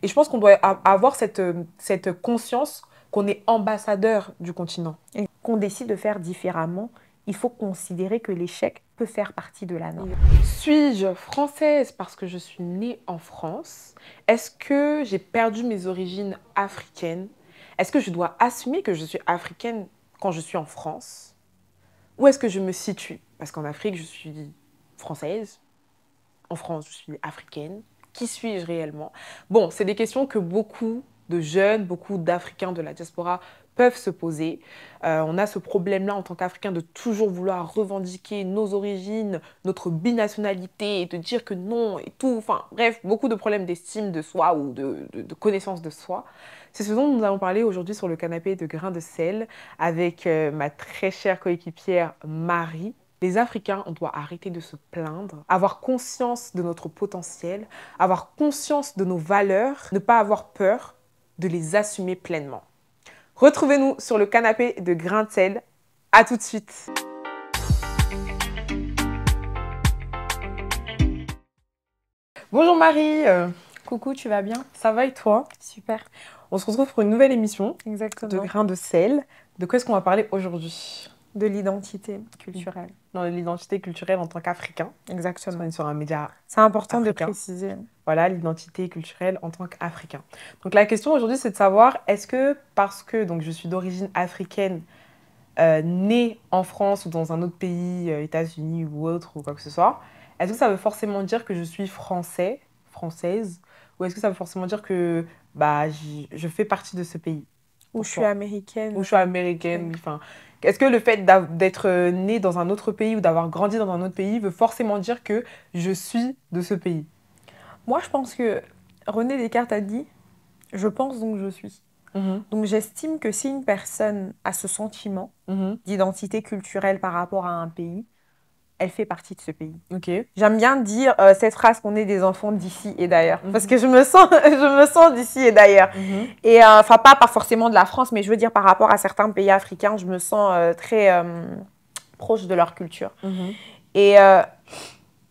Et je pense qu'on doit avoir cette conscience qu'on est ambassadeur du continent. Et qu'on décide de faire différemment, il faut considérer que l'échec peut faire partie de la norme. Suis-je française parce que je suis née en France? Est-ce que j'ai perdu mes origines africaines? Est-ce que je dois assumer que je suis africaine quand je suis en France? Où est-ce que je me situe? Parce qu'en Afrique, je suis française. En France, je suis africaine. Qui suis-je réellement? Bon, c'est des questions que beaucoup de jeunes, beaucoup d'Africains de la diaspora peuvent se poser. On a ce problème-là en tant qu'Africains de toujours vouloir revendiquer nos origines, notre binationalité et de dire que non et tout. Enfin, bref, beaucoup de problèmes d'estime de soi ou de connaissance de soi. C'est ce dont nous allons parler aujourd'hui sur le canapé de grains de sel avec ma très chère coéquipière Marie. Les Africains, on doit arrêter de se plaindre, avoir conscience de notre potentiel, avoir conscience de nos valeurs, ne pas avoir peur de les assumer pleinement. Retrouvez-nous sur le canapé de grains de sel. À tout de suite. Bonjour Marie, Coucou, tu vas bien? ça va et toi? Super, On se retrouve pour une nouvelle émission de exactement. grains de sel. De quoi est-ce qu'on va parler aujourd'hui? De l'identité culturelle. Dans l'identité culturelle en tant qu'Africain. Parce qu'on Exactement. est sur un média C'est important de africain. préciser. Voilà, l'identité culturelle en tant qu'Africain. Donc la question aujourd'hui, c'est de savoir, est-ce que parce que donc, je suis d'origine africaine, née en France ou dans un autre pays, États-Unis ou autre, ou quoi que ce soit, est-ce que ça veut forcément dire que je suis français, française, ou est-ce que ça veut forcément dire que bah, je fais partie de ce pays? Ou Pour je suis toi. américaine. Ou je suis américaine, Ouais. enfin... Est-ce que le fait d'être née dans un autre pays ou d'avoir grandi dans un autre pays veut forcément dire que je suis de ce pays? Moi, je pense que René Descartes a dit, je pense donc je suis. Mhm, Donc j'estime que si une personne a ce sentiment mhm, d'identité culturelle par rapport à un pays, elle fait partie de ce pays. ok. J'aime bien dire cette phrase qu'on est des enfants d'ici et d'ailleurs. Parce Mhm, que je me sens d'ici et d'ailleurs. mhm, Et enfin, pas forcément de la France, mais je veux dire par rapport à certains pays africains, je me sens très proche de leur culture. mhm, Et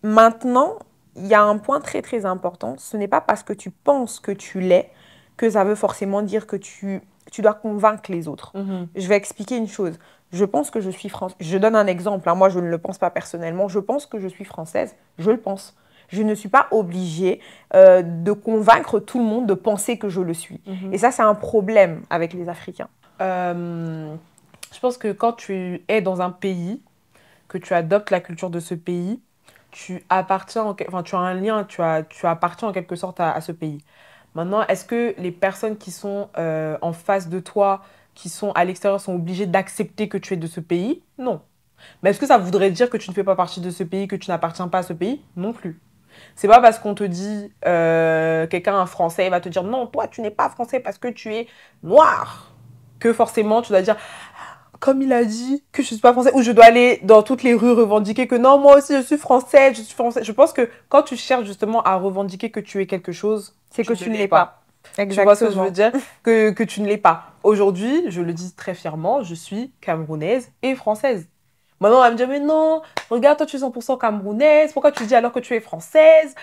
maintenant, il y a un point très très important. Ce n'est pas parce que tu penses que tu l'es que ça veut forcément dire que tu dois convaincre les autres. mhm, Je vais expliquer une chose. Je pense que je suis française. Je donne un exemple, hein. Moi, je ne le pense pas personnellement. Je pense que je suis française. Je le pense. Je ne suis pas obligée de convaincre tout le monde de penser que je le suis. mhm. Et ça, c'est un problème avec les Africains. Euh, je pense que quand tu es dans un pays, que tu adoptes la culture de ce pays, tu appartiens, enfin, tu as un lien, tu appartiens en quelque sorte à ce pays. Maintenant, est-ce que les personnes qui sont en face de toi, qui sont à l'extérieur, sont obligées d'accepter que tu es de ce pays? Non. Mais est-ce que ça voudrait dire que tu ne fais pas partie de ce pays, que tu n'appartiens pas à ce pays? Non plus. C'est pas parce qu'on te dit, quelqu'un, un Français, va te dire non, toi, tu n'es pas français parce que tu es noir, que forcément tu dois dire, comme il a dit, que je suis pas français, ou je dois aller dans toutes les rues revendiquer que non, moi aussi je suis française, je suis française. Je pense que quand tu cherches justement à revendiquer que tu es quelque chose, C'est que tu ne tu ne l'es l'es pas. pas. Tu vois ce que je veux Exactement. dire? Que tu ne l'es pas. Aujourd'hui, je le dis très fièrement, je suis camerounaise et française. Maintenant, on va me dire, mais non, regarde, toi tu es 100% camerounaise, pourquoi tu dis alors que tu es française?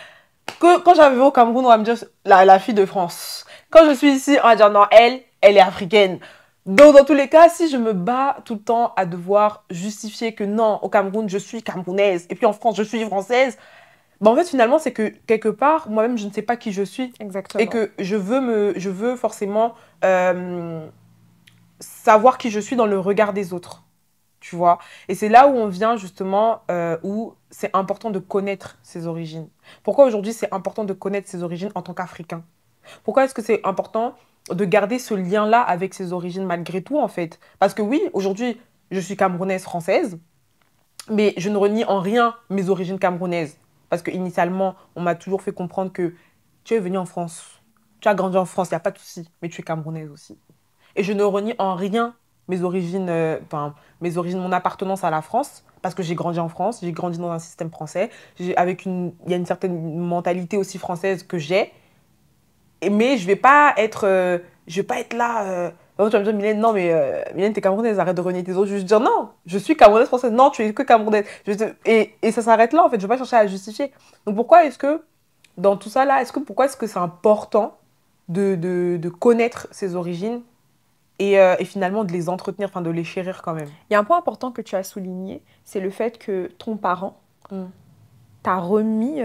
Quand j'arrive au Cameroun, on va me dire, la fille de France. Quand je suis ici, on va dire, non, elle est africaine. Donc, dans tous les cas, si je me bats tout le temps à devoir justifier que non, au Cameroun, je suis camerounaise, et puis en France, je suis française, ben en fait, finalement, c'est que quelque part, moi-même, je ne sais pas qui je suis. Et Exactement. que je veux forcément savoir qui je suis dans le regard des autres. Tu vois? Et c'est là où on vient justement, où c'est important de connaître ses origines. Pourquoi aujourd'hui c'est important de connaître ses origines en tant qu'Africain? Pourquoi est-ce que c'est important de garder ce lien-là avec ses origines malgré tout en fait? Parce que oui, aujourd'hui, je suis camerounaise française, mais je ne renie en rien mes origines camerounaises. Parce que initialement, on m'a toujours fait comprendre que tu es venu en France, tu as grandi en France, il n'y a pas de souci, mais tu es camerounaise aussi. Et je ne renie en rien mes origines, mon appartenance à la France, parce que j'ai grandi en France, j'ai grandi dans un système français, il y a une certaine mentalité aussi française que j'ai, mais je vais pas être là. Tu vas me dire, Mylène, non, mais Mylène, t'es camerounaise, arrête de renier tes autres. Je vais te dire, non, je suis camerounaise française. Non, tu es que camerounaise. Et ça s'arrête là, en fait. Je ne vais pas chercher à justifier. Donc pourquoi est-ce que, dans tout ça là, pourquoi est-ce que c'est important de connaître ses origines et finalement de les entretenir, enfin de les chérir quand même. Il y a un point important que tu as souligné, c'est le fait que ton parent t'a remis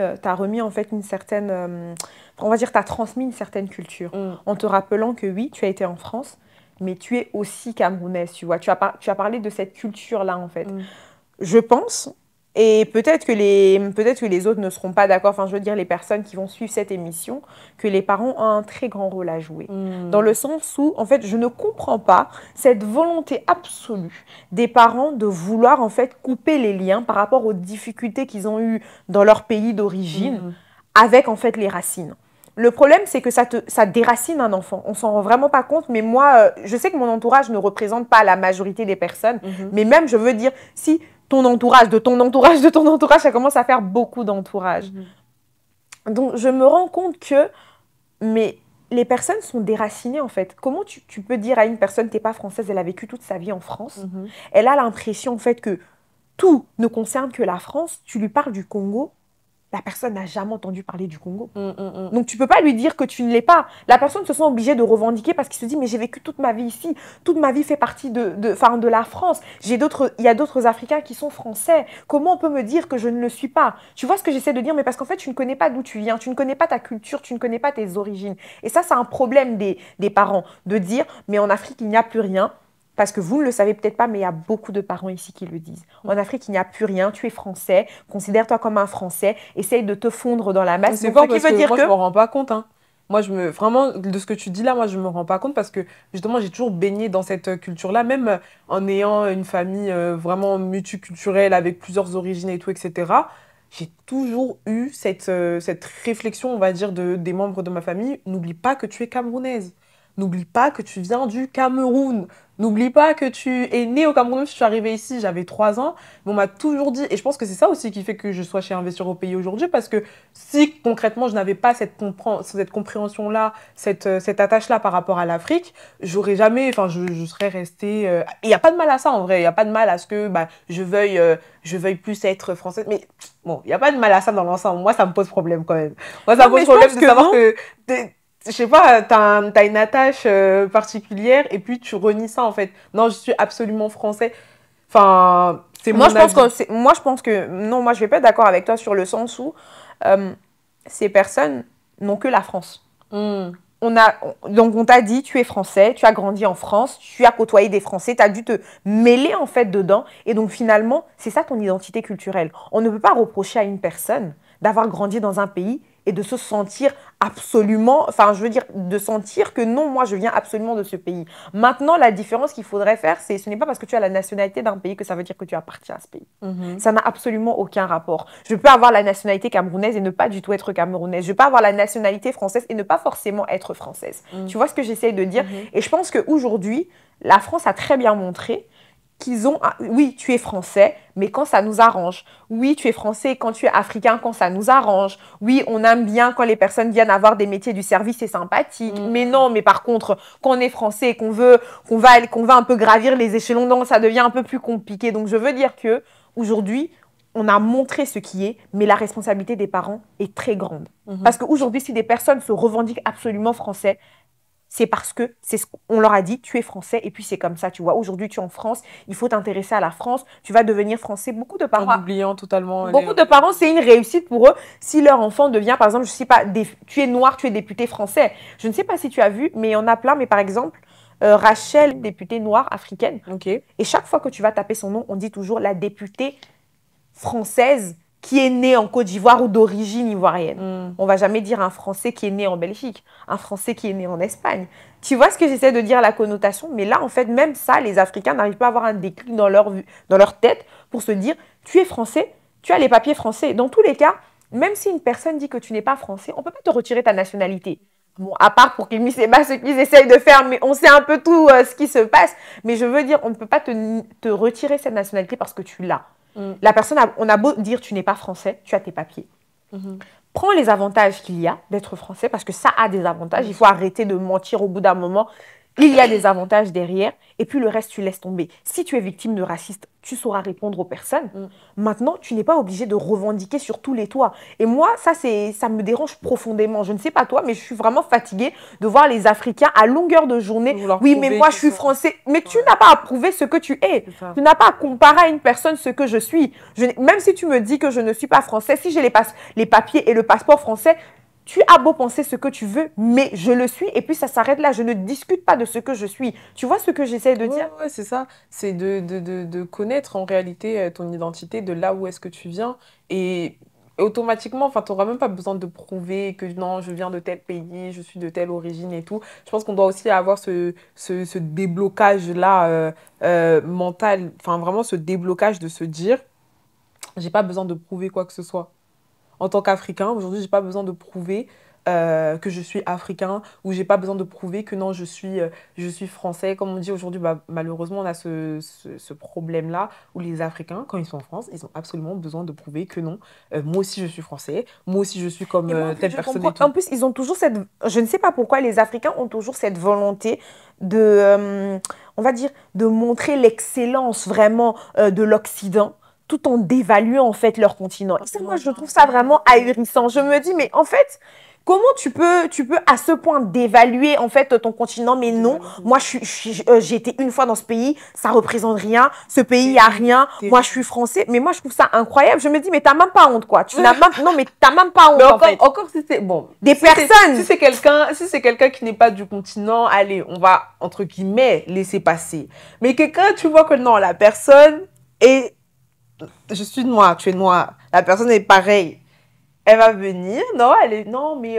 en fait une certaine, on va dire, t'a transmis une certaine culture, en te rappelant que oui, tu as été en France, mais tu es aussi camerounaise, tu vois. Tu as parlé de cette culture-là, en fait. Je pense, et peut-être que les autres ne seront pas d'accord, enfin, je veux dire, les personnes qui vont suivre cette émission, que les parents ont un très grand rôle à jouer. Dans le sens où, en fait, je ne comprends pas cette volonté absolue des parents de vouloir, en fait, couper les liens par rapport aux difficultés qu'ils ont eues dans leur pays d'origine avec, en fait, les racines. Le problème, c'est que ça déracine un enfant. On s'en rend vraiment pas compte, mais moi, je sais que mon entourage ne représente pas la majorité des personnes, mais même, je veux dire, si ton entourage, de ton entourage, de ton entourage, ça commence à faire beaucoup d'entourage. Donc, je me rends compte que mais les personnes sont déracinées, en fait. Comment tu peux dire à une personne, t'es pas française, elle a vécu toute sa vie en France, elle a l'impression, en fait, que tout ne concerne que la France, tu lui parles du Congo, la personne n'a jamais entendu parler du Congo. Donc, tu ne peux pas lui dire que tu ne l'es pas. La personne se sent obligée de revendiquer parce qu'il se dit, mais j'ai vécu toute ma vie ici. Toute ma vie fait partie de la France. Il y a d'autres Africains qui sont français. Comment on peut me dire que je ne le suis pas? Tu vois ce que j'essaie de dire? Mais parce qu'en fait, tu ne connais pas d'où tu viens. Tu ne connais pas ta culture. Tu ne connais pas tes origines. Et ça, c'est un problème des parents. De dire, mais en Afrique, il n'y a plus rien. Parce que vous ne le savez peut-être pas, mais il y a beaucoup de parents ici qui le disent. En Afrique, il n'y a plus rien, tu es français, considère-toi comme un français, essaye de te fondre dans la masse. C'est fort parce que moi, je ne me rends pas compte. Hein. Vraiment, de ce que tu dis là, moi, je ne me rends pas compte parce que justement, j'ai toujours baigné dans cette culture-là, même en ayant une famille vraiment multiculturelle avec plusieurs origines et tout, etc. J'ai toujours eu cette réflexion, on va dire, des membres de ma famille. N'oublie pas que tu es camerounaise. N'oublie pas que tu viens du Cameroun. N'oublie pas que tu es né au Cameroun. Je suis arrivée ici, j'avais 3 ans. Mais on m'a toujours dit, et je pense que c'est ça aussi qui fait que je sois chez Investir au Pays aujourd'hui, parce que si concrètement je n'avais pas cette compréhension-là, cette attache-là par rapport à l'Afrique, j'aurais jamais, enfin je serais restée... Il n'y a pas de mal à ça en vrai, il n'y a pas de mal à ce que je veuille plus être française. Mais bon, il n'y a pas de mal à ça dans l'ensemble. Moi, ça me pose problème quand même. Moi, ça me pose problème de savoir que... Je sais pas, t'as une attache particulière et puis tu renies ça en fait. Non, je suis absolument français. Enfin, c'est mon avis. Moi, je pense que... Non, moi, je vais pas être d'accord avec toi sur le sens où ces personnes n'ont que la France. Donc, on t'a dit, tu es français, tu as grandi en France, tu as côtoyé des Français, tu as dû te mêler en fait dedans. Et donc, finalement, c'est ça ton identité culturelle. On ne peut pas reprocher à une personne d'avoir grandi dans un pays et de se sentir absolument, enfin je veux dire, de sentir que non, moi je viens absolument de ce pays. Maintenant, la différence qu'il faudrait faire, c'est ce n'est pas parce que tu as la nationalité d'un pays que ça veut dire que tu appartiens à ce pays. Ça n'a absolument aucun rapport. Je peux avoir la nationalité camerounaise et ne pas du tout être camerounaise. Je peux avoir la nationalité française et ne pas forcément être française. Tu vois ce que j'essaie de dire? Et je pense qu'aujourd'hui, la France a très bien montré qu'ils ont... Oui, tu es français, mais quand ça nous arrange. Oui, tu es français quand tu es africain, quand ça nous arrange. Oui, on aime bien quand les personnes viennent avoir des métiers du service, c'est sympathique. Mais non, mais par contre, quand on est français et qu'on va un peu gravir les échelons, non, ça devient un peu plus compliqué. Donc, je veux dire que aujourd'hui, on a montré ce qui est, mais la responsabilité des parents est très grande. Parce qu'aujourd'hui, si des personnes se revendiquent absolument français, c'est parce que on leur a dit, tu es français et puis c'est comme ça, tu vois. Aujourd'hui, tu es en France, il faut t'intéresser à la France, tu vas devenir français. Beaucoup de parents... En oubliant totalement... Beaucoup de parents, c'est une réussite pour eux si leur enfant devient, par exemple, je ne sais pas, tu es noir, tu es député français. Je ne sais pas si tu as vu, mais il y en a plein. Mais par exemple, Rachel, députée noire africaine. Et chaque fois que tu vas taper son nom, on dit toujours la députée française qui est né en Côte d'Ivoire ou d'origine ivoirienne. On ne va jamais dire un Français qui est né en Belgique, un Français qui est né en Espagne. Tu vois ce que j'essaie de dire, la connotation? Mais là, en fait, même ça, les Africains n'arrivent pas à avoir un déclic dans leur tête pour se dire, tu es français, tu as les papiers français. Dans tous les cas, même si une personne dit que tu n'es pas français, on ne peut pas te retirer ta nationalité. Bon, à part pour qu'ils ne sait pas ce qu'ils essayent de faire, mais on sait un peu tout ce qui se passe. Mais je veux dire, on ne peut pas te retirer cette nationalité parce que tu l'as. La personne, on a beau dire tu n'es pas français, tu as tes papiers. Prends les avantages qu'il y a d'être français parce que ça a des avantages. Il faut arrêter de mentir au bout d'un moment. Il y a des avantages derrière, et puis le reste, tu laisses tomber. Si tu es victime de racisme, tu sauras répondre aux personnes. Mm. Maintenant, tu n'es pas obligé de revendiquer sur tous les toits. Et moi, ça me dérange profondément. Je ne sais pas toi, mais je suis vraiment fatiguée de voir les Africains à longueur de journée. Vouloir Oui, mais prouver moi, je qu'ils suis sont... français. Mais tu Ouais, n'as pas à prouver ce que tu es. c'est ça. Tu n'as pas à comparer à une personne ce que je suis. Même si tu me dis que je ne suis pas français, si j'ai les papiers et le passeport français, tu as beau penser ce que tu veux, mais je le suis et puis ça s'arrête là. Je ne discute pas de ce que je suis. Tu vois ce que j'essaie de Ouais, dire? ouais, c'est ça. C'est de connaître en réalité ton identité, de là où est-ce que tu viens. Et automatiquement, enfin, tu n'auras même pas besoin de prouver que non, je viens de tel pays, je suis de telle origine et tout. Je pense qu'on doit aussi avoir ce déblocage-là mental, enfin, vraiment ce déblocage de se dire, j'ai pas besoin de prouver quoi que ce soit. En tant qu'Africain, aujourd'hui, j'ai pas besoin de prouver que je suis africain ou j'ai pas besoin de prouver que non, je suis français. Comme on dit aujourd'hui, bah, malheureusement, on a ce problème-là où les Africains, quand ils sont en France, ils ont absolument besoin de prouver que non, moi aussi je suis français, moi aussi je suis comme Et moi, en fait, telle je personne comprends. et En tout. plus, ils ont toujours cette. Je ne sais pas pourquoi les Africains ont toujours cette volonté de, on va dire, de montrer l'excellence vraiment de l'Occident, tout en dévaluant en fait leur continent. Et ça, moi, je trouve ça vraiment ahurissant. Je me dis, mais en fait, comment tu peux à ce point dévaluer en fait ton continent? Mais non, moi, Dévaloriser. j'ai été une fois dans ce pays, ça représente rien. Ce pays, il y a Terrible, rien. Moi, je terrible. suis français. Mais moi, je trouve ça incroyable. Je me dis, mais t'as même pas honte, quoi. Tu n'as même, non, mais t'as même pas Mais honte, en fait. encore si c'est bon, Des si personnes. c'est quelqu'un, si c'est quelqu'un qui n'est pas du continent, allez, on va entre guillemets laisser passer. Mais quelqu'un, tu vois que non, la personne est, je suis noire, tu es noire, la personne est pareille. Elle va venir, non, elle est, non, mais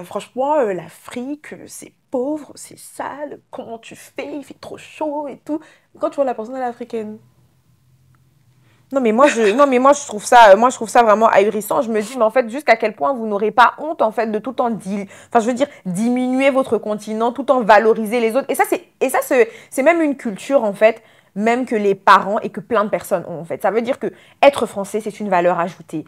franchement, l'Afrique, c'est pauvre, c'est sale. Comment tu fais? Il fait trop chaud et tout. Quand tu vois la personne, elle est africaine. Non, mais moi, je trouve ça vraiment ahurissant. Je me dis, mais en fait, jusqu'à quel point vous n'aurez pas honte, en fait, de tout en enfin, je veux dire, diminuer votre continent, tout en valoriser les autres. Et ça, c'est même une culture, en fait, même que les parents et que plein de personnes ont, en fait. Ça veut dire que être français, c'est une valeur ajoutée.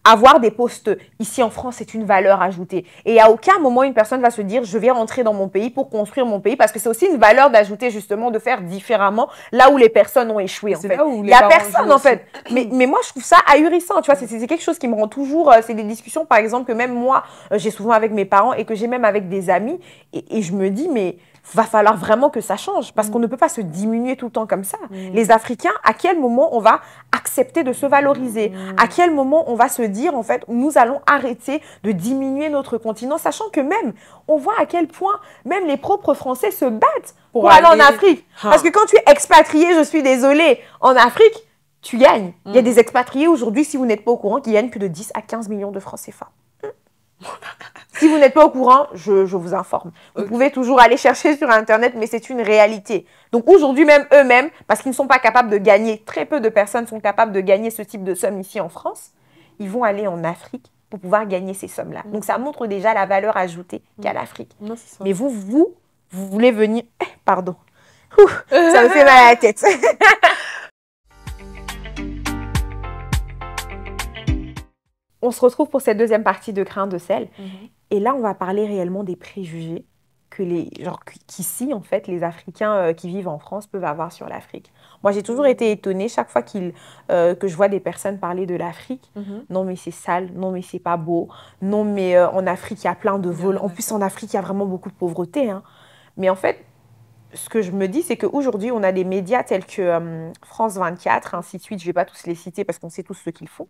Avoir des postes ici en France, c'est une valeur ajoutée. Et à aucun moment, une personne va se dire, je vais rentrer dans mon pays pour construire mon pays, parce que c'est aussi une valeur d'ajouter, justement, de faire différemment là où les personnes ont échoué, Et en c'est fait. là où Il n'y les a parents jouent personne, en aussi. fait. Mais moi, je trouve ça ahurissant, tu vois. C'est quelque chose qui me rend toujours. C'est des discussions, par exemple, que même moi, j'ai souvent avec mes parents et que j'ai même avec des amis. Et je me dis, mais va falloir vraiment que ça change parce qu'on Mm, ne peut pas se diminuer tout le temps comme ça. mm, Les Africains, à quel moment on va accepter de se valoriser? À mm. quel moment on va se dire, en fait, nous allons arrêter de diminuer notre continent, sachant que même, on voit à quel point même les propres Français se battent Pour pour aller en aller. Afrique. Parce que Hein. quand tu es expatrié, je suis désolée, en Afrique, tu gagnes. Il y a Mm. des expatriés aujourd'hui, si vous n'êtes pas au courant, qui gagnent plus de 10 à 15 millions de francs CFA. Si vous n'êtes pas au courant, je vous informe. Vous Ok. pouvez toujours aller chercher sur Internet, mais c'est une réalité. Donc aujourd'hui, même eux-mêmes, parce qu'ils ne sont pas capables de gagner, très peu de personnes sont capables de gagner ce type de somme ici en France, ils vont aller en Afrique pour pouvoir gagner ces sommes-là. Mm, Donc ça montre déjà la valeur ajoutée qu'a mm. l'Afrique. Non, c'est ça. Mais vous voulez venir... pardon. Ouh, ça me fait mal à la tête. On se retrouve pour cette deuxième partie de Grain de sel. Mhm. Et là, on va parler réellement des préjugés qu'ici, en fait, les Africains qui vivent en France peuvent avoir sur l'Afrique. Moi, j'ai toujours été étonnée chaque fois que je vois des personnes parler de l'Afrique. Mhm. Non, mais c'est sale. Non, mais c'est pas beau. Non, mais en Afrique, il y a plein de Il y a vols. rien En à plus, faire. en Afrique, il y a vraiment beaucoup de pauvreté, hein. Mais en fait, ce que je me dis, c'est qu'aujourd'hui, on a des médias tels que France 24, ainsi de suite. Je ne vais pas tous les citer parce qu'on sait tous ce qu'ils font.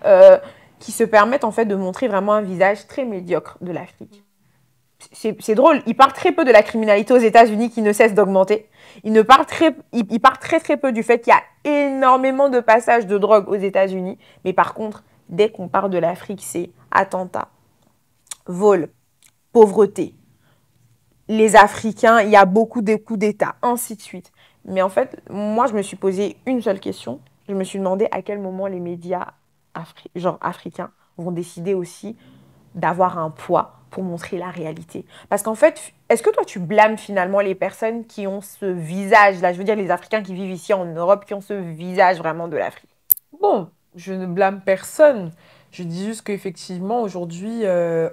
euh, qui se permettent en fait de montrer vraiment un visage très médiocre de l'Afrique. C'est drôle, ils parlent très peu de la criminalité aux États-Unis qui ne cesse d'augmenter. Ils parlent très très peu du fait qu'il y a énormément de passages de drogue aux États-Unis. Mais par contre, dès qu'on parle de l'Afrique, c'est attentats, vol, pauvreté. Les Africains, il y a beaucoup de coups d'État, ainsi de suite. Mais en fait, moi, je me suis posé une seule question. Je me suis demandé à quel moment les médias genre africains vont décider aussi d'avoir un poids pour montrer la réalité. Parce qu'en fait, est-ce que toi, tu blâmes finalement les personnes qui ont ce visage-là, je veux dire les Africains qui vivent ici en Europe, qui ont ce visage vraiment de l'Afrique? Bon, je ne blâme personne. Je dis juste qu'effectivement, aujourd'hui,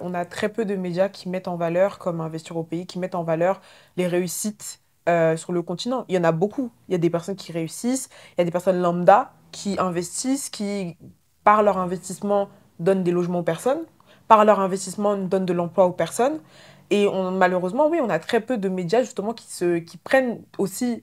on a très peu de médias qui mettent en valeur, comme Investir au pays, qui mettent en valeur les réussites sur le continent. Il y en a beaucoup. Il y a des personnes qui réussissent, il y a des personnes lambda qui investissent, qui, par leur investissement, donnent des logements aux personnes, par leur investissement, donnent de l'emploi aux personnes. Et malheureusement, oui, on a très peu de médias justement qui prennent aussi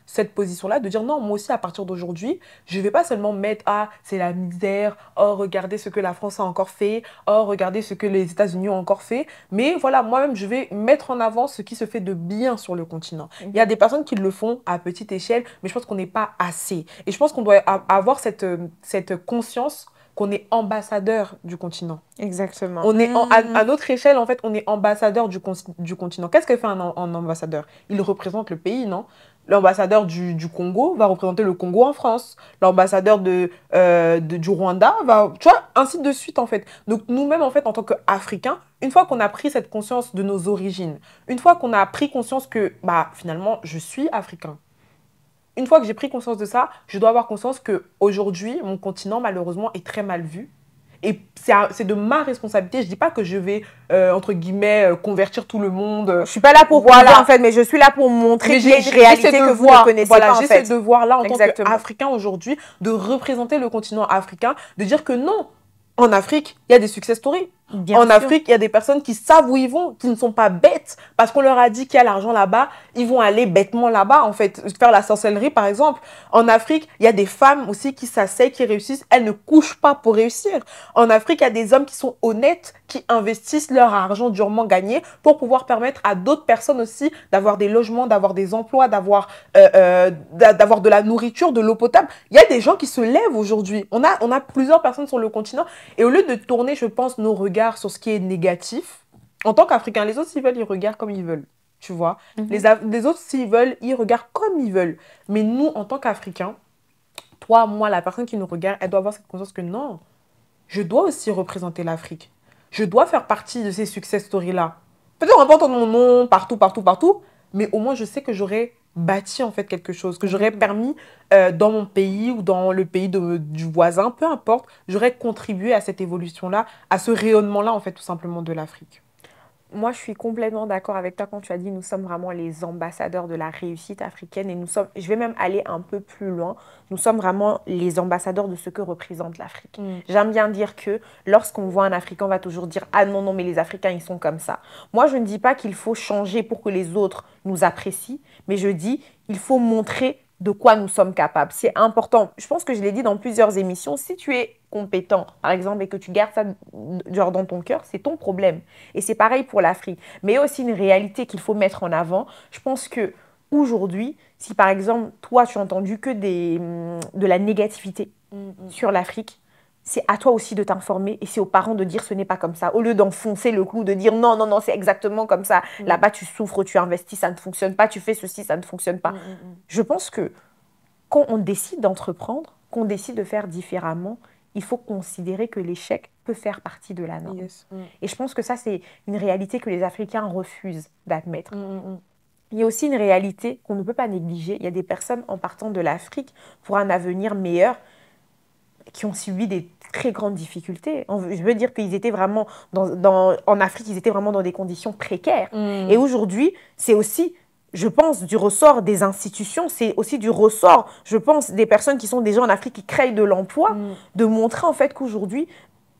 cette position-là, de dire non, moi aussi, à partir d'aujourd'hui, je ne vais pas seulement mettre, ah, c'est la misère, oh, regardez ce que la France a encore fait, oh, regardez ce que les États-Unis ont encore fait, mais voilà, moi-même, je vais mettre en avant ce qui se fait de bien sur le continent. Il y a des personnes qui le font à petite échelle, mais je pense qu'on n'est pas assez. Et je pense qu'on doit avoir cette conscience qu'on est ambassadeur du continent. Exactement. On est à notre échelle, en fait, on est ambassadeur du continent. Qu'est-ce que fait un ambassadeur? Il représente le pays, non? L'ambassadeur du Congo va représenter le Congo en France. L'ambassadeur du Rwanda va... Tu vois, ainsi de suite, en fait. Donc, nous-mêmes, en fait, en tant qu'Africains, une fois qu'on a pris cette conscience de nos origines, une fois qu'on a pris conscience que, finalement, je suis africain, une fois que j'ai pris conscience de ça, je dois avoir conscience qu'aujourd'hui, mon continent, malheureusement, est très mal vu. Et c'est de ma responsabilité. Je ne dis pas que je vais, entre guillemets, convertir tout le monde. Je ne suis pas là pour voilà. En fait, mais je suis là pour montrer qu'il y a une réalité que vous ne connaissez pas, en fait. J'ai ce devoir-là, en tant qu'Africain aujourd'hui, de représenter le continent africain, de dire que non, en Afrique, il y a des success stories. En Afrique, il y a des personnes qui savent où ils vont, qui ne sont pas bêtes, parce qu'on leur a dit qu'il y a l'argent là-bas, ils vont aller bêtement là-bas, en fait, faire la sorcellerie, par exemple. En Afrique, il y a des femmes aussi qui s'asseyent, qui réussissent, elles ne couchent pas pour réussir. En Afrique, il y a des hommes qui sont honnêtes, qui investissent leur argent durement gagné pour pouvoir permettre à d'autres personnes aussi d'avoir des logements, d'avoir des emplois, d'avoir de la nourriture, de l'eau potable. Il y a des gens qui se lèvent aujourd'hui. On a plusieurs personnes sur le continent, et au lieu de tourner, je pense, nos regards sur ce qui est négatif, en tant qu'Africains, les autres, s'ils veulent, ils regardent comme ils veulent, tu vois. Les autres, s'ils veulent, ils regardent comme ils veulent. Mais nous, en tant qu'Africains, toi, moi, la personne qui nous regarde, elle doit avoir cette conscience que non, je dois aussi représenter l'Afrique. Je dois faire partie de ces success stories-là. Peut-être on va pas entendre mon nom partout, partout, partout, mais au moins, je sais que j'aurais bâti en fait quelque chose, que j'aurais permis dans mon pays ou dans le pays du voisin, peu importe, j'aurais contribué à cette évolution-là, à ce rayonnement-là en fait tout simplement de l'Afrique. Moi, je suis complètement d'accord avec toi quand tu as dit nous sommes vraiment les ambassadeurs de la réussite africaine et nous sommes, je vais même aller un peu plus loin, nous sommes vraiment les ambassadeurs de ce que représente l'Afrique. J'aime bien dire que lorsqu'on voit un Africain, on va toujours dire « Ah non, non, mais les Africains, ils sont comme ça ». Moi, je ne dis pas qu'il faut changer pour que les autres nous apprécient, mais je dis il faut montrer de quoi nous sommes capables. C'est important. Je pense que je l'ai dit dans plusieurs émissions. Si tu es compétent, par exemple, et que tu gardes ça genre dans ton cœur, c'est ton problème. Et c'est pareil pour l'Afrique. Mais il y a aussi une réalité qu'il faut mettre en avant. Je pense que aujourd'hui, si par exemple, toi, tu as entendu que de la négativité sur l'Afrique, c'est à toi aussi de t'informer et c'est aux parents de dire ce n'est pas comme ça. Au lieu d'enfoncer le clou, de dire non, non, non, c'est exactement comme ça. Là-bas, tu souffres, tu investis, ça ne fonctionne pas, tu fais ceci, ça ne fonctionne pas. Je pense que quand on décide d'entreprendre, qu'on décide de faire différemment, il faut considérer que l'échec peut faire partie de la norme. Et je pense que ça, c'est une réalité que les Africains refusent d'admettre. Il y a aussi une réalité qu'on ne peut pas négliger. Il y a des personnes en partant de l'Afrique pour un avenir meilleur qui ont subi des très grandes difficultés. Je veux dire qu'ils étaient vraiment, en Afrique, ils étaient vraiment dans des conditions précaires. Et aujourd'hui, c'est aussi, je pense, du ressort des institutions, c'est aussi du ressort, je pense, des personnes qui sont déjà en Afrique, qui créent de l'emploi, de montrer en fait qu'aujourd'hui,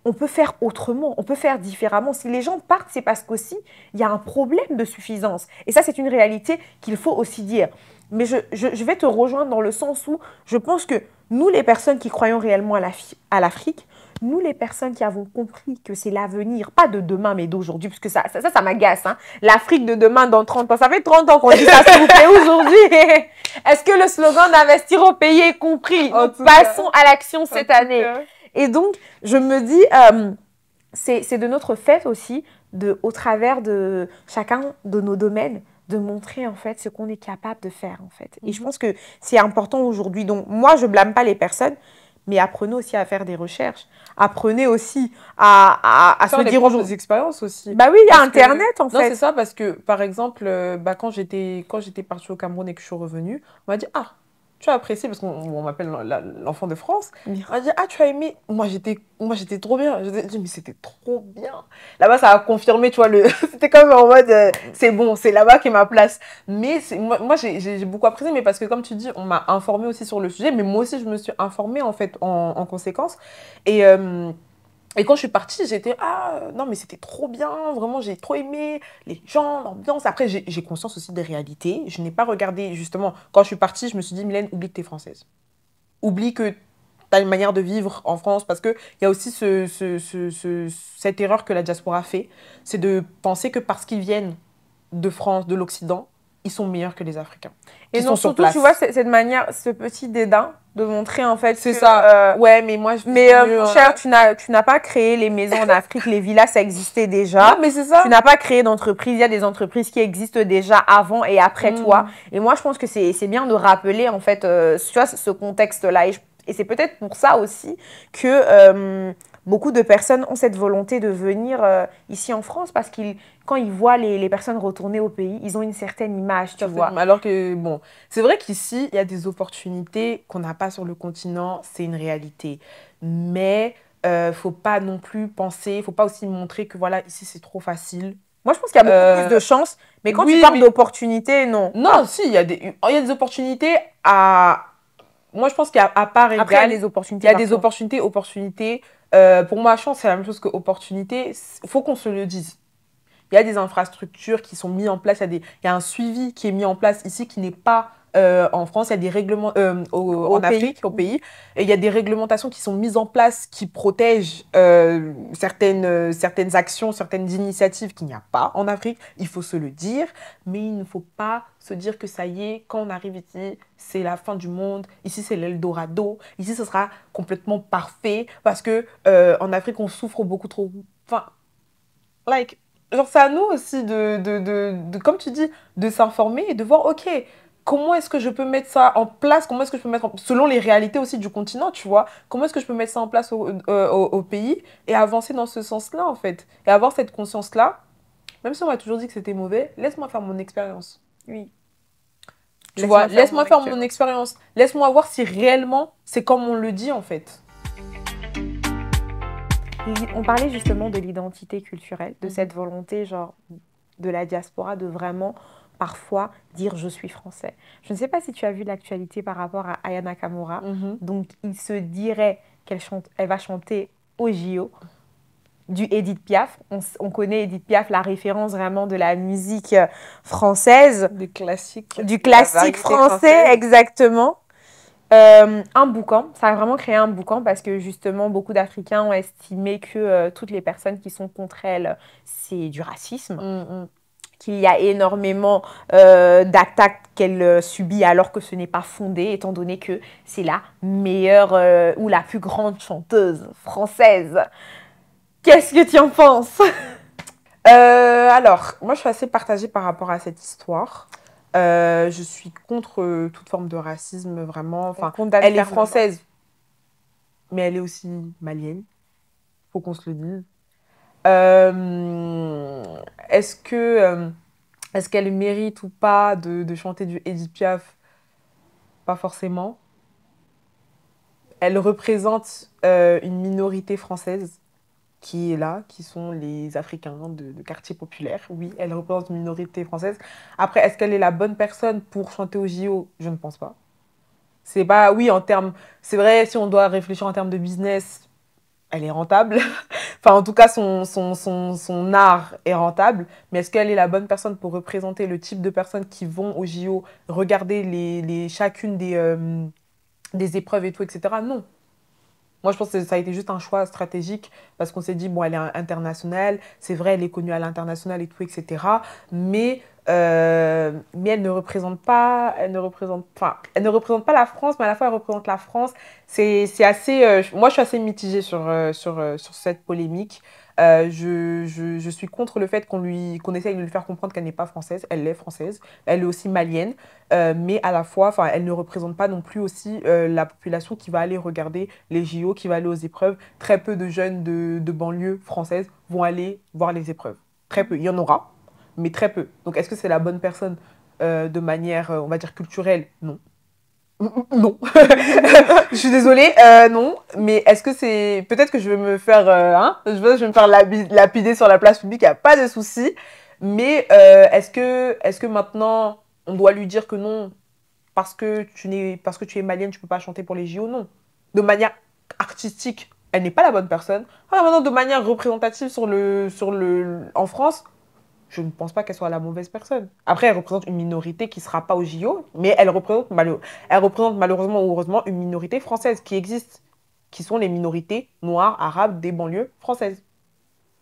on peut faire autrement, on peut faire différemment. Si les gens partent, c'est parce qu'aussi, il y a un problème de suffisance. Et ça, c'est une réalité qu'il faut aussi dire. Mais je vais te rejoindre dans le sens où je pense que nous, les personnes qui croyons réellement à l'Afrique, nous, les personnes qui avons compris que c'est l'avenir, pas de demain, mais d'aujourd'hui, parce que ça m'agace. Hein. L'Afrique de demain, dans 30 ans, ça fait 30 ans qu'on dit ça, s'il vous plaît, aujourd'hui. Est-ce que le slogan d'investir au pays est compris? Passons à l'action cette année. Et donc, je me dis, c'est de notre fait aussi, au travers de chacun de nos domaines, de montrer en fait ce qu'on est capable de faire en fait. Et je pense que c'est important aujourd'hui. Donc moi, je blâme pas les personnes, mais apprenez aussi à faire des recherches. Apprenez aussi à se dire des expériences aussi. Bah oui, il y a Internet en fait. Non, c'est ça parce que par exemple, quand j'étais partie au Cameroun et que je suis revenue, on m'a dit tu as apprécié, parce qu'on m'appelle l'enfant de France. Bien. Elle m'a dit, ah, tu as aimé. Moi, j'étais trop bien. J'ai dit, mais c'était trop bien. Là-bas, ça a confirmé, tu vois, c'était comme en mode, c'est bon, c'est là-bas qui est ma place. Mais moi j'ai beaucoup apprécié, mais parce que, comme tu dis, on m'a informé aussi sur le sujet, mais moi aussi, je me suis informée, en fait, en conséquence. Et, et quand je suis partie, j'étais, ah, non, mais c'était trop bien, vraiment, j'ai trop aimé les gens, l'ambiance. Après, j'ai conscience aussi des réalités. Je n'ai pas regardé, justement, quand je suis partie, je me suis dit, Mylène, oublie que t'es française. Oublie que t'as une manière de vivre en France, parce qu'il y a aussi cette erreur que la diaspora fait, c'est de penser que parce qu'ils viennent de France, de l'Occident, ils sont meilleurs que les Africains, Et qui non, sont sur surtout, tu vois, place. cette manière, ce petit dédain de montrer en fait C'est que... ça. Ouais, mais moi, je mais vis mieux, mon hein. cher, tu n'as pas créé les maisons en Afrique, les villas, ça existait Non, déjà. mais c'est Tu ça. n'as pas créé d'entreprise, il y a des entreprises qui existent déjà avant et après toi. Mm. Et moi, je pense que c'est bien de rappeler en fait, tu vois, ce contexte-là. Et c'est peut-être pour ça aussi que beaucoup de personnes ont cette volonté de venir ici en France parce qu'ils, quand ils voient les personnes retourner au pays, ils ont une certaine image, tu vois. Alors que, bon, c'est vrai qu'ici, il y a des opportunités qu'on n'a pas sur le continent, c'est une réalité. Mais faut pas non plus penser, faut pas aussi montrer que, voilà, ici, c'est trop facile. Moi, je pense qu'il y a beaucoup plus Euh, de chances. Mais quand tu oui, parles mais d'opportunités, non. non, si, il y a des opportunités à... Moi, je pense qu'à à part Après, il y a égale, des il opportunités y a des partout. opportunités. Pour moi, chance, c'est la même chose que opportunité. Il faut qu'on se le dise. Il y a des infrastructures qui sont mises en place, il y a un suivi qui est mis en place ici qui n'est pas en France, il y a des règlements Au en pays. Afrique, au pays, et il y a des réglementations qui sont mises en place qui protègent certaines actions, certaines initiatives qu'il n'y a pas en Afrique, il faut se le dire, mais il ne faut pas se dire que ça y est, quand on arrive ici, c'est la fin du monde, ici c'est l'Eldorado, ici ce sera complètement parfait, parce que en Afrique on souffre beaucoup trop. Enfin, like, genre, c'est à nous aussi comme tu dis, de s'informer et de voir, ok, comment est-ce que je peux mettre ça en place, comment est-ce que je peux selon les réalités aussi du continent, tu vois, comment est-ce que je peux mettre ça en place au pays et avancer dans ce sens-là, en fait. Et avoir cette conscience-là, même si on m'a toujours dit que c'était mauvais, laisse-moi faire mon expérience. Oui. Tu vois, Laisse-moi faire mon laisse-moi faire mon expérience. expérience. Laisse-moi voir si réellement c'est comme on le dit, en fait. On parlait justement de l'identité culturelle, de Mhm. cette volonté, genre, de la diaspora, de vraiment, parfois, dire je suis français. Je ne sais pas si tu as vu l'actualité par rapport à Aya Nakamura. Mhm. Donc, il se dirait elle va chanter au JO du Edith Piaf. On connaît Edith Piaf, la référence vraiment de la musique française, Des classiques, du de la classique variété français, française. exactement. Un boucan, ça a vraiment créé un boucan parce que justement beaucoup d'Africains ont estimé que toutes les personnes qui sont contre elle, c'est du racisme, Mhm. qu'il y a énormément d'attaques qu'elle subit alors que ce n'est pas fondé, étant donné que c'est la meilleure ou la plus grande chanteuse française. Qu'est-ce que tu en penses? Alors, moi, je suis assez partagée par rapport à cette histoire. Je suis contre toute forme de racisme, vraiment. On Enfin, condamne elle est fermement. française, mais elle est aussi malienne. Faut qu'on se le dise. Est-ce que, est-ce qu'elle mérite ou pas de chanter du Edith Piaf? Pas forcément. Elle représente une minorité française qui est là, qui sont les Africains de quartier populaire. Oui, elle représente une minorité française. Après, est-ce qu'elle est la bonne personne pour chanter au JO? Je ne pense pas. C'est pas, oui, en termes, c'est vrai, si on doit réfléchir en termes de business, elle est rentable. Enfin, en tout cas, son art est rentable. Mais est-ce qu'elle est la bonne personne pour représenter le type de personnes qui vont au JO, regarder chacune des épreuves et tout, etc. Non. Moi, je pense que ça a été juste un choix stratégique parce qu'on s'est dit, bon, elle est internationale, c'est vrai, elle est connue à l'international et tout, etc. Mais elle ne représente pas, enfin, elle ne représente pas la France, mais à la fois, elle représente la France. C'est assez, moi, je suis assez mitigée sur cette polémique. Je suis contre le fait qu'on essaye de lui faire comprendre qu'elle n'est pas française. Elle est française. Elle est aussi malienne. Mais à la fois, enfin, elle ne représente pas non plus aussi la population qui va aller regarder les JO, qui va aller aux épreuves. Très peu de jeunes de banlieue française vont aller voir les épreuves. Très peu. Il y en aura, mais très peu. Donc, est-ce que c'est la bonne personne de manière, on va dire, culturelle? Non. Non. Je suis désolée, non. Mais est-ce que c'est... Peut-être que je vais me faire... je vais me faire lapider sur la place publique, il n'y a pas de souci. Mais est-ce que maintenant, on doit lui dire que non, parce que tu es malienne, tu ne peux pas chanter pour les JO? Non. De manière artistique, elle n'est pas la bonne personne. Ah, maintenant, de manière représentative en France, je ne pense pas qu'elle soit la mauvaise personne. Après, elle représente une minorité qui ne sera pas au JO, mais elle représente malheureusement ou heureusement une minorité française qui existe, qui sont les minorités noires, arabes des banlieues françaises.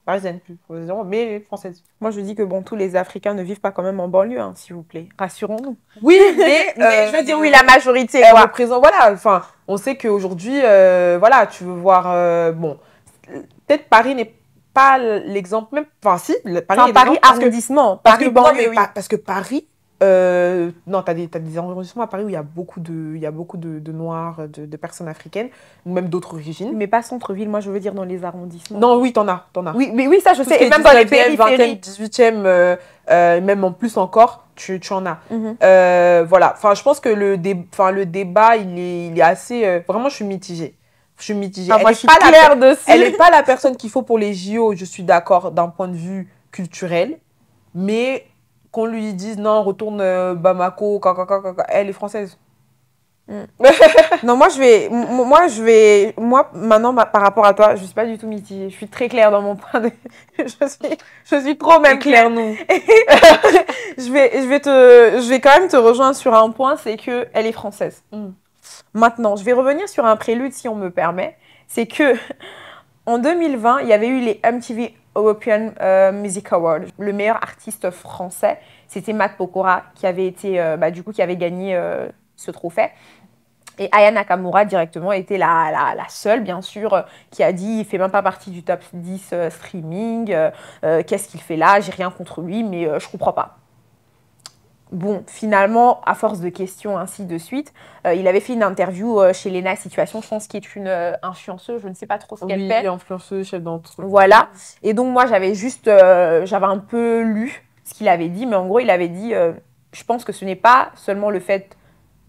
Parisiennes, plus précisément, mais françaises. Moi, je dis que bon, tous les Africains ne vivent pas quand même en banlieue, hein, s'il vous plaît. Rassurons-nous. Oui, mais, je veux dire, oui, la majorité. Elle représente, voilà, enfin, on sait qu'aujourd'hui, voilà, tu veux voir, bon, peut-être Paris n'est pas l'exemple même, enfin si, Paris arrondissement, Paris banlieue, oui. Parce que Paris, non, t'as des arrondissements à Paris où il y a beaucoup de Noirs, de personnes africaines, ou même d'autres origines. Mais pas centre-ville, moi je veux dire dans les arrondissements. Non, oui, t'en as. Oui, mais oui, ça je sais, et même dans les périphéries. 20e, 18e, même en plus encore, tu en as. Voilà, enfin, je pense que le débat, il est assez... vraiment, je suis mitigée. Moi, je suis claire dessus. Elle n'est pas la personne qu'il faut pour les JO, je suis d'accord, d'un point de vue culturel, mais... qu'on lui dise non, retourne Bamako, elle est française. Non, moi maintenant, par rapport à toi, je suis pas du tout mitigée. Je suis très claire dans mon point de vue. Je suis trop même claire, non. Je vais quand même te rejoindre sur un point, c'est que elle est française. Maintenant, je vais revenir sur un prélude, si on me permet. C'est que en 2020, il y avait eu les MTV European Music Awards. Le meilleur artiste français, c'était Matt Pokora qui avait été, qui avait gagné ce trophée. Et Aya Nakamura directement était la seule, bien sûr, qui a dit il fait même pas partie du top 10 streaming. Qu'est-ce qu'il fait là? J'ai rien contre lui, mais je comprends pas. Bon, finalement, à force de questions, ainsi de suite, il avait fait une interview chez Lena Situation, je pense, qui est une influenceuse, je ne sais pas trop ce qu'elle fait. Oui, influenceuse, chef d'entreprise. Voilà. Et donc, moi, j'avais un peu lu ce qu'il avait dit, mais en gros, il avait dit, je pense que ce n'est pas seulement le fait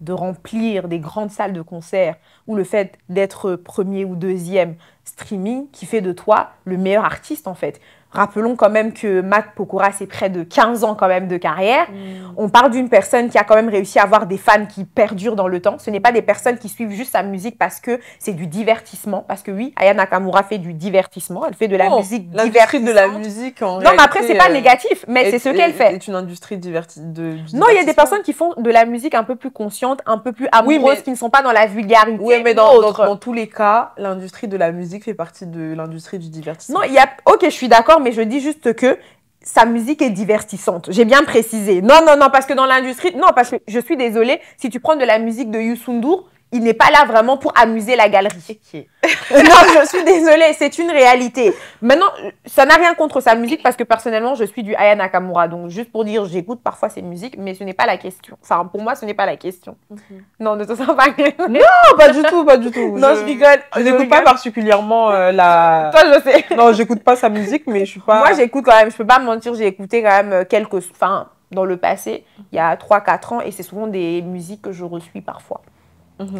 de remplir des grandes salles de concert ou le fait d'être premier ou deuxième streaming qui fait de toi le meilleur artiste, en fait. Rappelons quand même que Matt Pokora, c'est près de 15 ans quand même de carrière. On parle d'une personne qui a quand même réussi à avoir des fans qui perdurent dans le temps. Ce n'est pas des personnes qui suivent juste sa musique parce que c'est du divertissement. Parce que oui, Aya Nakamura fait du divertissement. Elle fait de la musique divertissante. L'industrie de la musique, en réalité... Non, mais après, c'est pas négatif, mais c'est ce qu'elle fait. C'est une industrie Non, il y a des personnes qui font de la musique un peu plus consciente, un peu plus amoureuse, qui ne sont pas dans la vulgarité. Oui, mais dans tous les cas, l'industrie de la musique fait partie de l'industrie du divertissement. Non, ok, je suis d'accord, mais je dis juste que sa musique est divertissante. J'ai bien précisé. Non, parce que dans l'industrie... Non, parce que je suis désolée, si tu prends de la musique de Youssou N'Dour, il n'est pas là vraiment pour amuser la galerie. Non, je suis désolée, c'est une réalité. Maintenant, ça n'a rien contre sa musique parce que personnellement, je suis du Aya Nakamura. Donc, juste pour dire, j'écoute parfois ses musiques, mais ce n'est pas la question. Enfin, pour moi, ce n'est pas la question. Non, ne te sens pas... Non, pas du tout, pas du tout. Non, je rigole. Je n'écoute pas particulièrement la... Toi, je sais. Non, j'écoute pas sa musique, mais je suis pas... Moi, j'écoute quand même, je peux pas me mentir, j'ai écouté quand même quelques... Enfin, dans le passé, il y a 3-4 ans, et c'est souvent des musiques que je reçuis parfois.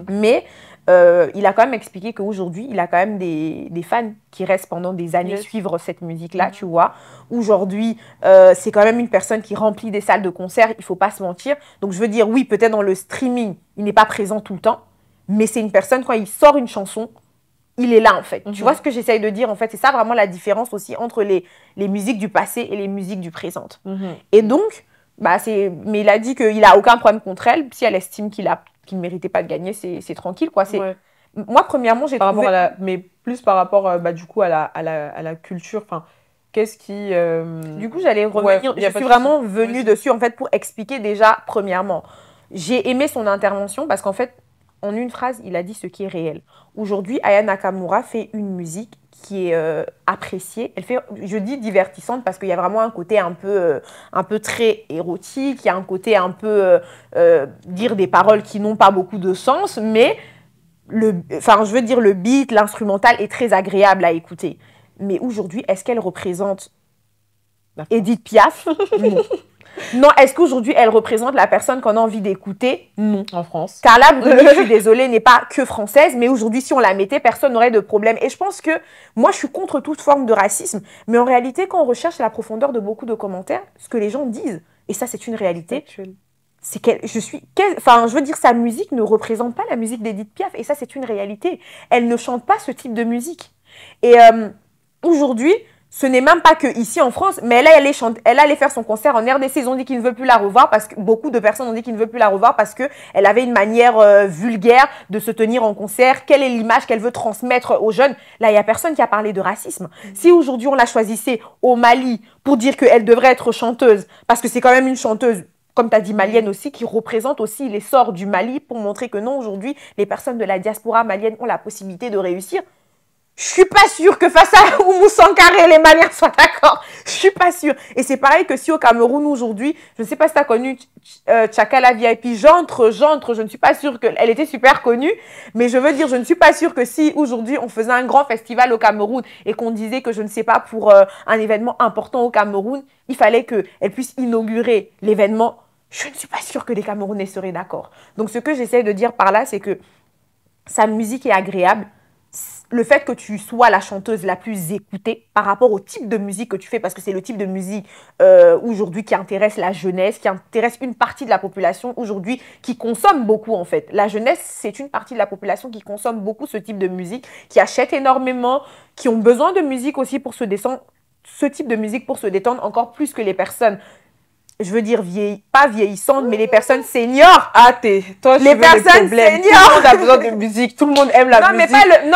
Mais il a quand même expliqué qu'aujourd'hui, il a quand même des fans qui restent pendant des années suivre cette musique-là, tu vois. Aujourd'hui, c'est quand même une personne qui remplit des salles de concert, il ne faut pas se mentir. Donc, je veux dire, oui, peut-être dans le streaming, il n'est pas présent tout le temps, mais c'est une personne, quand il sort une chanson, il est là, en fait. Tu vois ce que j'essaye de dire, en fait? C'est ça vraiment la différence aussi entre les musiques du passé et les musiques du présent. Et donc, mais il a dit qu'il n'a aucun problème contre elle, si elle estime qu'il ne méritait pas de gagner, c'est tranquille, quoi. Moi, premièrement, j'ai trouvé... mais plus par rapport, du coup, à la culture, enfin, qu'est-ce qui... Du coup, j'allais revenir, je suis vraiment venue dessus, en fait, pour expliquer déjà, premièrement. J'ai aimé son intervention parce qu'en fait, en une phrase, il a dit ce qui est réel. Aujourd'hui, Aya Nakamura fait une musique qui est appréciée. Elle fait, je dis divertissante parce qu'il y a vraiment un côté un peu très érotique, il y a un côté un peu dire des paroles qui n'ont pas beaucoup de sens, mais je veux dire le beat, l'instrumental est très agréable à écouter. Mais aujourd'hui, est-ce qu'elle représente Edith Piaf? Non. Non, est-ce qu'aujourd'hui, elle représente la personne qu'on a envie d'écouter? Non, en France. Carla Bruni, je suis désolée, n'est pas que française, mais aujourd'hui, si on la mettait, personne n'aurait de problème. Et je pense que moi, je suis contre toute forme de racisme, mais en réalité, quand on recherche la profondeur de beaucoup de commentaires, ce que les gens disent, et ça, c'est une réalité, c'est je veux dire, sa musique ne représente pas la musique d'Edith Piaf, et ça, c'est une réalité. Elle ne chante pas ce type de musique. Et aujourd'hui, ce n'est même pas que ici en France, mais elle allait faire son concert en RDC. Ils ont dit qu'ils ne veulent plus la revoir parce que beaucoup de personnes ont dit qu'ils ne veulent plus la revoir parce qu'elle avait une manière vulgaire de se tenir en concert. Quelle est l'image qu'elle veut transmettre aux jeunes? Là, il n'y a personne qui a parlé de racisme. Si aujourd'hui on la choisissait au Mali pour dire qu'elle devrait être chanteuse, parce que c'est quand même une chanteuse, comme tu as dit, malienne aussi, qui représente aussi l'essor du Mali pour montrer que non, aujourd'hui, les personnes de la diaspora malienne ont la possibilité de réussir. Je suis pas sûre que face à Oumou Sankara, les Maliens soient d'accord. Je suis pas sûre. Et c'est pareil que si au Cameroun aujourd'hui, je ne sais pas si tu as connu Tchakala VIP, j'entre, je ne suis pas sûre qu'elle était super connue, mais je veux dire, je ne suis pas sûre que si aujourd'hui on faisait un grand festival au Cameroun et qu'on disait que je ne sais pas pour un événement important au Cameroun, il fallait qu'elle puisse inaugurer l'événement. Je ne suis pas sûre que les Camerounais seraient d'accord. Donc ce que j'essaie de dire par là, c'est que sa musique est agréable. Le fait que tu sois la chanteuse la plus écoutée par rapport au type de musique que tu fais, parce que c'est le type de musique aujourd'hui qui intéresse la jeunesse, qui intéresse une partie de la population aujourd'hui qui consomme beaucoup en fait. La jeunesse, c'est une partie de la population qui consomme beaucoup ce type de musique, qui achète énormément, qui ont besoin de musique aussi pour se détendre, ce type de musique pour se détendre encore plus que les personnes, je veux dire, pas vieillissantes, mais les personnes seniors. Ah, toi, les personnes seniors. Tout le monde a besoin de musique, tout le monde aime la musique.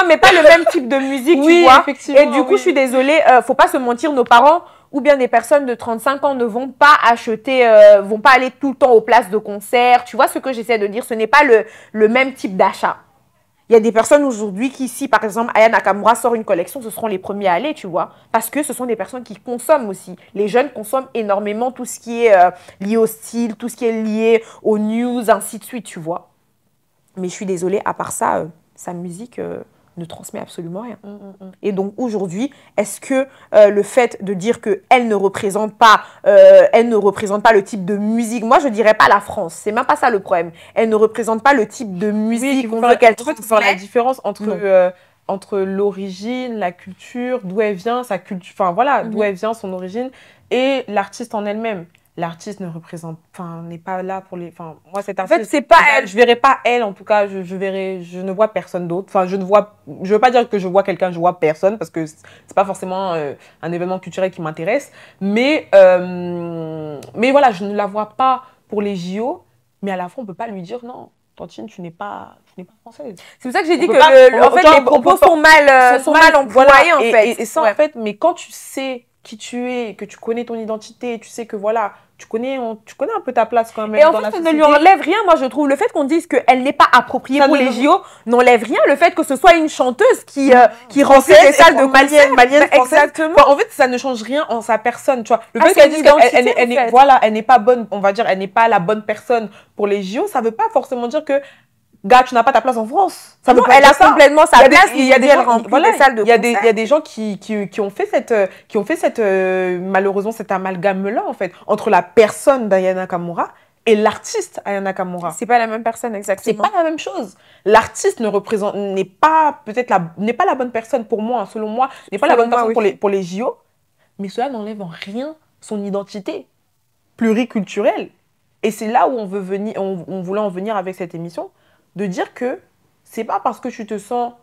Mais pas le même type de musique, oui, tu vois. Effectivement, et du coup, je suis désolée, faut pas se mentir, nos parents ou bien des personnes de 35 ans ne vont pas acheter, vont pas aller tout le temps aux places de concert. Tu vois ce que j'essaie de dire? Ce n'est pas le même type d'achat. Il y a des personnes aujourd'hui qui, si par exemple Aya Nakamura sort une collection, ce seront les premiers à aller, tu vois. Parce que ce sont des personnes qui consomment aussi. Les jeunes consomment énormément tout ce qui est lié au style, tout ce qui est lié aux news, ainsi de suite, tu vois. Mais je suis désolée, à part ça, sa musique ne transmet absolument rien. Et donc aujourd'hui, est-ce que le fait de dire qu'elle ne représente pas le type de musique, moi je dirais pas la France, c'est même pas ça le problème. Elle ne représente pas le type de musique qu'on veut qu'elle transmette. Faire la différence entre l'origine, la culture, d'où elle vient, sa culture, enfin voilà, d'où elle vient, son origine, et l'artiste en elle-même. L'artiste ne représente, n'est pas là pour les, moi cette artiste, en fait, c'est pas elle. Je verrai pas elle, en tout cas, je ne vois personne d'autre. Je veux pas dire que je vois quelqu'un, je vois personne, parce que c'est pas forcément un événement culturel qui m'intéresse, mais voilà, je ne la vois pas pour les JO, mais à la fois on peut pas lui dire non, Tantine, tu n'es pas française. C'est pour ça que j'ai dit que les propos sont mal employés en fait. Et ça en fait, mais quand tu sais qui tu es, que tu connais ton identité, tu sais que voilà, tu connais un peu ta place quand même. Et en fait, ça ne lui enlève rien, moi je trouve. Le fait qu'on dise qu'elle n'est pas appropriée pour les JO n'enlève rien. Le fait que ce soit une chanteuse qui remplit les salles de malienne française. Exactement. En fait, ça ne change rien en sa personne, tu vois. Le fait qu'elle dise qu'elle n'est pas bonne, on va dire, elle n'est pas la bonne personne pour les JO, ça ne veut pas forcément dire que gars, tu n'as pas ta place en France. Ça non, elle a complètement sa place. Il y a des gens qui ont fait cette malheureusement cet amalgame-là, en fait, entre la personne d'Aya Nakamura et l'artiste Aya Nakamura. C'est pas la même personne, exactement. C'est pas la même chose. L'artiste n'est pas la bonne personne pour moi, selon moi, n'est pas la bonne personne pour les JO, mais cela n'enlève en rien son identité pluriculturelle. Et c'est là où on voulait en venir avec cette émission, de dire que c'est pas parce que tu te sens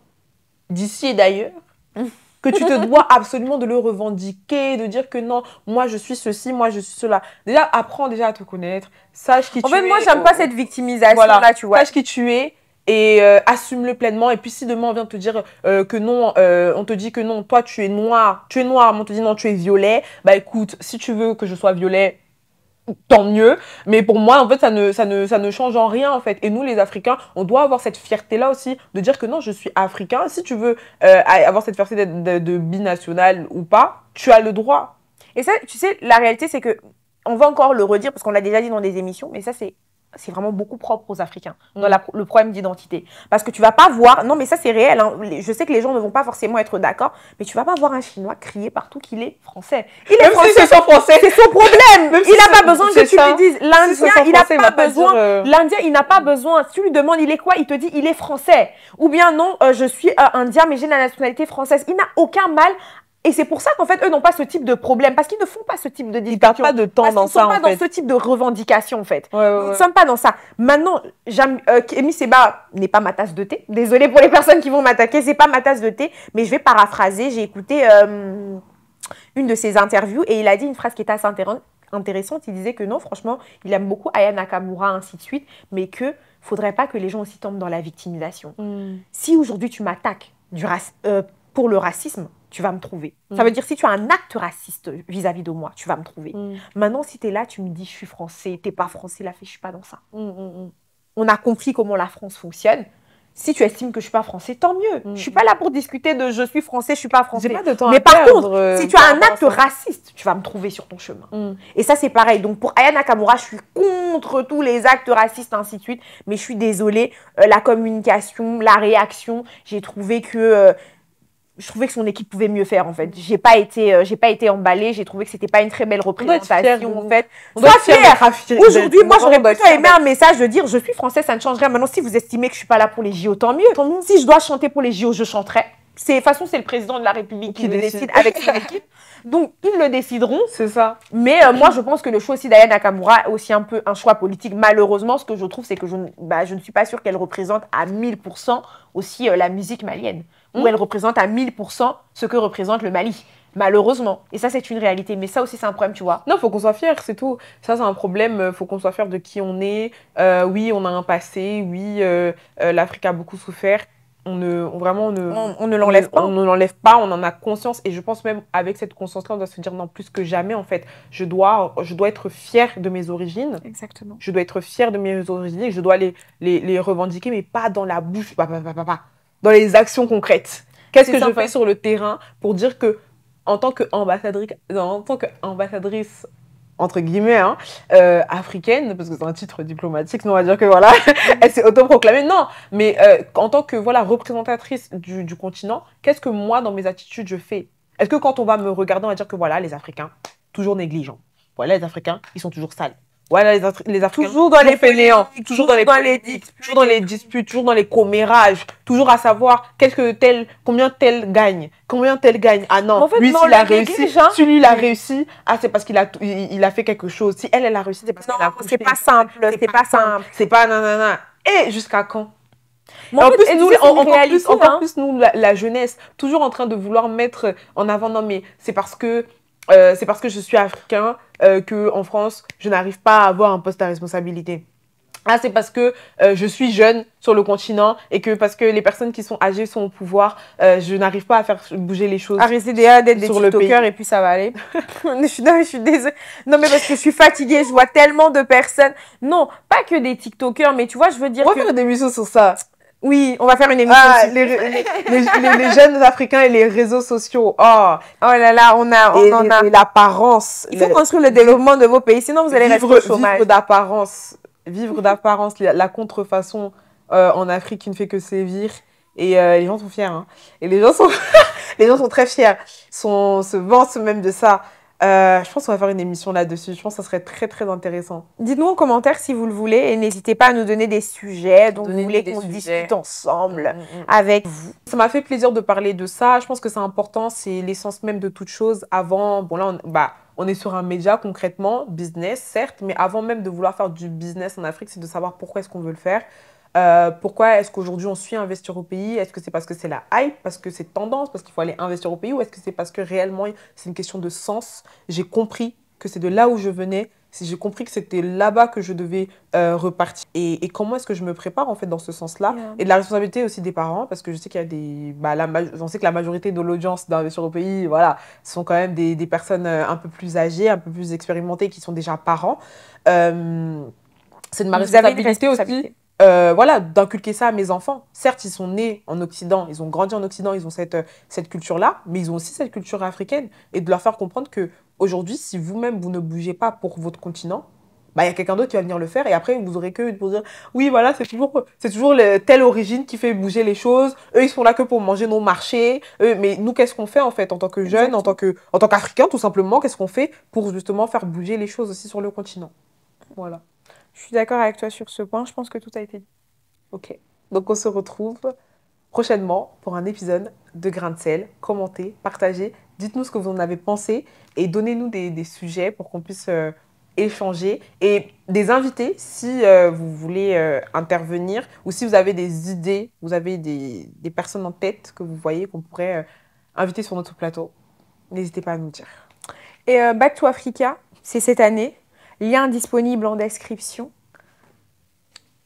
d'ici et d'ailleurs que tu te dois absolument de le revendiquer, de dire que non, moi je suis ceci, moi je suis cela. Déjà, apprends déjà à te connaître, sache qui tu es. En fait, moi, j'aime pas cette victimisation-là, tu vois. Sache qui tu es et assume-le pleinement. Et puis si demain on vient te dire que non, on te dit que non, toi tu es noir, mais on te dit non, tu es violet, bah écoute, si tu veux que je sois violet, tant mieux, mais pour moi en fait ça ne change en rien en fait. Et nous les Africains, on doit avoir cette fierté là aussi de dire que non, je suis africain. Si tu veux avoir cette fierté de binational ou pas, tu as le droit. Et ça, tu sais, la réalité c'est que on va encore le redire parce qu'on l'a déjà dit dans des émissions, mais ça c'est c'est vraiment beaucoup propre aux Africains, dans le problème d'identité. Parce que tu vas pas voir, non mais ça c'est réel, hein. Je sais que les gens ne vont pas forcément être d'accord, mais tu vas pas voir un Chinois crier partout qu'il est français. Il est Même français, si c'est son français. c'est son problème. Même si Il n'a c'est- pas besoin que c'est tu ça. lui dises. Si L'Indien, c'est son il n'a français, il pas va pas besoin. dire, L'Indien, il n'a pas besoin. Si tu lui demandes il est quoi, il te dit il est français. Ou bien non, je suis indien mais j'ai la nationalité française. Il n'a aucun mal. Et c'est pour ça qu'en fait, eux n'ont pas ce type de problème. Parce qu'ils ne font pas ce type de Ils perdent discussion. pas de temps Parce dans qu'ils ça, ne sont en pas dans fait. ce type de revendication, en fait. Ouais, Nous ne sommes pas dans ça. Maintenant, Kémy Seba n'est pas ma tasse de thé. Désolée pour les personnes qui vont m'attaquer, c'est pas ma tasse de thé. Mais je vais paraphraser. J'ai écouté une de ses interviews et il a dit une phrase qui était assez intéressante. Il disait que non, franchement, il aime beaucoup Aya Nakamura, ainsi de suite, mais que faudrait pas que les gens aussi tombent dans la victimisation. Si aujourd'hui tu m'attaques pour le racisme, tu vas me trouver. Ça veut dire si tu as un acte raciste vis-à-vis de moi, tu vas me trouver. Maintenant, si tu es là, tu me dis je suis français, t'es pas français, la fille, je suis pas dans ça. On a compris comment la France fonctionne. Si tu estimes que je suis pas français, tant mieux. Je suis pas là pour discuter de je suis français, je suis pas français. J'ai pas de temps Mais à par perdre, contre, si tu as par un rapport à acte ça. raciste, tu vas me trouver sur ton chemin. Et ça, c'est pareil. Donc, pour Aya Nakamura, je suis contre tous les actes racistes, ainsi de suite. Mais je suis désolée, la communication, la réaction, j'ai trouvé que... je trouvais que son équipe pouvait mieux faire, en fait. J'ai pas été emballée. J'ai trouvé que c'était pas une très belle représentation, en fait. Sois fière. Aujourd'hui, moi, j'aurais plutôt aimé un message de dire je suis française, ça ne change rien. Maintenant, si vous estimez que je suis pas là pour les JO, tant mieux. Si je dois chanter pour les JO, je chanterai. De toute façon, c'est le président de la République qui le décide avec son équipe. Donc, ils le décideront. C'est ça. Mais moi, je pense que le choix aussi d'Aya Nakamura est aussi un peu un choix politique. Malheureusement, ce que je trouve, c'est que je ne suis pas sûre qu'elle représente à 1000% aussi la musique malienne. Où elle représente à 1000% ce que représente le Mali. Malheureusement. Et ça, c'est une réalité. Mais ça aussi, c'est un problème, tu vois. Non, faut qu'on soit fier, c'est tout. Ça, c'est un problème. Faut qu'on soit fier de qui on est. Oui, on a un passé. Oui, l'Afrique a beaucoup souffert. On ne l'enlève pas. On ne l'enlève pas, on en a conscience. Et je pense même, avec cette conscience-là, on doit se dire non, plus que jamais, en fait. Je dois être fière de mes origines. Exactement. Je dois être fière de mes origines et je dois les revendiquer, mais pas dans la bouche, pas. Dans les actions concrètes. Qu'est-ce que je fais sur le terrain pour dire que, en tant qu'ambassadrice, entre guillemets, hein, africaine, parce que c'est un titre diplomatique, sinon on va dire que voilà, elle s'est autoproclamée. Non, mais en tant que voilà, représentatrice du continent, qu'est-ce que moi, dans mes attitudes, je fais? Est-ce que quand on va me regarder, on va dire que voilà, les Africains, toujours négligents. Voilà, les Africains, ils sont toujours sales. Voilà, les Africains, toujours dans les fainéants, toujours dans les disputes, toujours dans les commérages, toujours à savoir combien tel gagne. Ah non, en fait, lui, non, s'il a réussi, celui, il a réussi, ah, c'est parce qu'il a fait quelque chose. Si elle a réussi, c'est parce qu'elle a accouché. C'est pas simple, c'est pas simple. C'est pas nanana. Et jusqu'à quand? En plus, encore plus, nous, la jeunesse, toujours en train de vouloir mettre en avant, non, mais c'est parce que je suis africain qu'en France, je n'arrive pas à avoir un poste à responsabilité. Ah, c'est parce que je suis jeune sur le continent et que parce que les personnes qui sont âgées sont au pouvoir, je n'arrive pas à faire bouger les choses. Arrêtez d'être des tiktokers et puis ça va aller. je suis désolée. Non, mais parce que je suis fatiguée, je vois tellement de personnes. Non, pas que des tiktokers, mais tu vois, je veux dire on va faire une émission sur ça. Oui, on va faire une émission. Les jeunes Africains et les réseaux sociaux. Oh là là, on a. Et l'apparence. Il faut construire le développement de vos pays, sinon vous allez rester au chômage. Vivre d'apparence, la contrefaçon en Afrique qui ne fait que sévir. Et les gens sont fiers. Hein. Et les gens sont très fiers. Se vantent même de ça. Je pense qu'on va faire une émission là-dessus. Je pense que ça serait très, très intéressant. Dites-nous en commentaire si vous le voulez et n'hésitez pas à nous donner des sujets dont vous voulez qu'on discute ensemble avec vous. Ça m'a fait plaisir de parler de ça. Je pense que c'est important. C'est l'essence même de toute chose. Avant, bon là, on est sur un média concrètement, business, certes, mais avant même de vouloir faire du business en Afrique, c'est de savoir pourquoi est-ce qu'on veut le faire. Pourquoi est-ce qu'aujourd'hui on suit investir au pays? Est-ce que c'est parce que c'est la hype, parce que c'est tendance, parce qu'il faut aller investir au pays, ou est-ce que c'est parce que réellement c'est une question de sens? J'ai compris que c'est de là où je venais, j'ai compris que c'était là-bas que je devais repartir. Et comment est-ce que je me prépare en fait dans ce sens-là? Et de la responsabilité aussi des parents, parce que je sais qu'il y a on sait que la majorité de l'audience d'investir au pays, voilà, sont quand même des personnes un peu plus âgées, un peu plus expérimentées, qui sont déjà parents. C'est de ma responsabilité aussi. Voilà, d'inculquer ça à mes enfants. Certes, ils sont nés en Occident, ils ont grandi en Occident, ils ont cette culture-là, mais ils ont aussi cette culture africaine. Et de leur faire comprendre qu'aujourd'hui, si vous-même, vous ne bougez pas pour votre continent, bah, il y a quelqu'un d'autre qui va venir le faire et après, vous aurez que pour dire, oui, voilà, c'est toujours telle origine qui fait bouger les choses. Eux, ils sont là que pour manger nos marchés. Mais nous, qu'est-ce qu'on fait en fait en tant que jeunes, en tant qu'Africains, tout simplement, qu'est-ce qu'on fait pour justement faire bouger les choses aussi sur le continent? Voilà. Je suis d'accord avec toi sur ce point. Je pense que tout a été dit. Ok. Donc, on se retrouve prochainement pour un épisode de Grain de sel. Commentez, partagez, dites-nous ce que vous en avez pensé et donnez-nous des sujets pour qu'on puisse échanger et des invités si vous voulez intervenir ou si vous avez des idées, vous avez des personnes en tête que vous voyez qu'on pourrait inviter sur notre plateau. N'hésitez pas à nous dire. Et Back to Africa, c'est cette année. Lien disponible en description.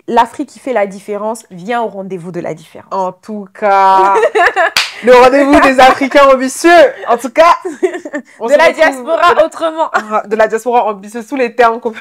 L'Afrique qui fait la différence, vient au rendez-vous de la différence. En tout cas, le rendez-vous des Africains ambitieux. En tout cas, de la diaspora autrement. De la diaspora ambitieuse, sous les termes qu'on peut